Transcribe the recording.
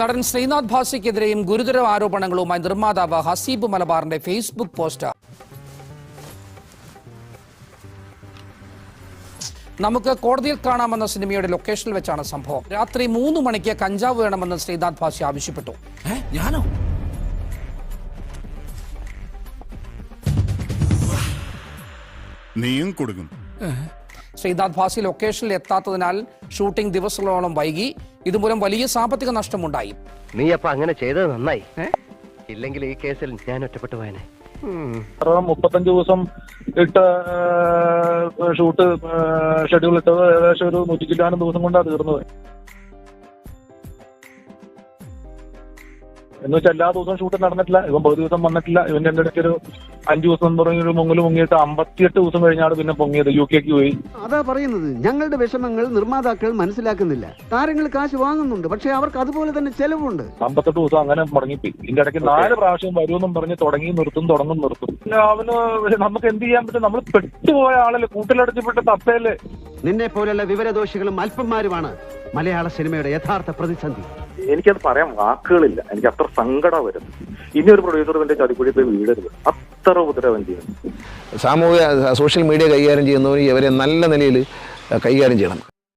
നടൻ ശ്രീനാഥ് ഭാസിക്കെതിരെയും ഗുരുതര ആരോപണങ്ങളുമായി നിർമ്മാതാവ് ഹസീബ് മലബാറിന്റെ ഫേസ്ബുക്ക് പോസ്റ്റ്. നമുക്ക് കോടതിയിൽ കാണാമെന്ന സിനിമയുടെ ലൊക്കേഷനിൽ വെച്ചാണ് സംഭവം. രാത്രി 3 മണിക്ക് കഞ്ചാവ് വേണമെന്ന് ശ്രീനാഥ് ഭാസി ആവശ്യപ്പെട്ടു. ഞാനോ? നീയും കൊടുക്കും. ശ്രീനാഥ് ഭാസി ലൊക്കേഷനിൽ എത്താത്തതിനാൽ ഷൂട്ടിംഗ് ദിവസങ്ങളോളം വൈകി. ഇതുമൂലം വലിയ സാമ്പത്തിക നഷ്ടമുണ്ടായി. നീ അപ്പൊ അങ്ങനെ ചെയ്തത് നന്നായി. ഇല്ലെങ്കിൽ ഈ കേസിൽ ഞാൻ ഒറ്റപ്പെട്ടു പോയനെ. 35 ദിവസം ഇട്ട ഷൂട്ട് ഷെഡ്യൂൾ ഇട്ടത് ഏകദേശം ഒരു 100 ചില്ലാനം ദിവസം കൊണ്ടാണ് തീർന്നത്. എന്ന് വെച്ചാൽ എല്ലാ ദിവസവും ഷൂട്ട് നടന്നിട്ടില്ല. ഇവൻ 10 ദിവസം വന്നിട്ടില്ല. ഇവന്റെ എന്റെ ഇടയ്ക്ക് ഒരു 5 ദിവസം തുടങ്ങി ഒരു മുങ്ങിയിട്ട് 58 ദിവസം കഴിഞ്ഞാണ് പിന്നെ പൊങ്ങിയത്. UK പോയി. അതാ പറയുന്നത്, ഞങ്ങളുടെ വിഷമങ്ങൾ നിർമ്മാതാക്കൾ മനസ്സിലാക്കുന്നില്ല. താരങ്ങൾ കാശ് വാങ്ങുന്നുണ്ട്, പക്ഷെ അവർക്ക് അതുപോലെ തന്നെ ചെലവുണ്ട്. 58 ദിവസം അങ്ങനെ മുടങ്ങിപ്പോയി. ഇതിന്റെ ഇടയ്ക്ക് 4 പ്രാവശ്യം വരുമെന്നും പറഞ്ഞ് തുടങ്ങി നിർത്തും. പിന്നെ അവന് നമുക്ക് എന്ത് ചെയ്യാൻ പറ്റും? നമ്മൾ പെട്ടുപോയ ആളല്ലേ, കൂട്ടിലടച്ചപ്പെട്ട തപ്പയല്ലേ. നിന്നെ പോലുള്ള വിവരദോഷികളും അല്പന്മാരുമാണ് മലയാള സിനിമയുടെ യഥാർത്ഥ പ്രതിസന്ധി. എനിക്കത് പറയാൻ വാക്കുകളില്ല. എനിക്ക് അത്ര സങ്കടം വരുന്നു. ഇനി ഒരു പ്രൊഡ്യൂസറിന്റെ ചതിക്കുഴി പോയി വീടരുത്. അത്ര ഉപദ്രവം ചെയ്യുന്നു. സോഷ്യൽ മീഡിയ കൈകാര്യം ചെയ്യുന്നവർ ഇവരെ നല്ല നിലയിൽ കൈകാര്യം ചെയ്യണം.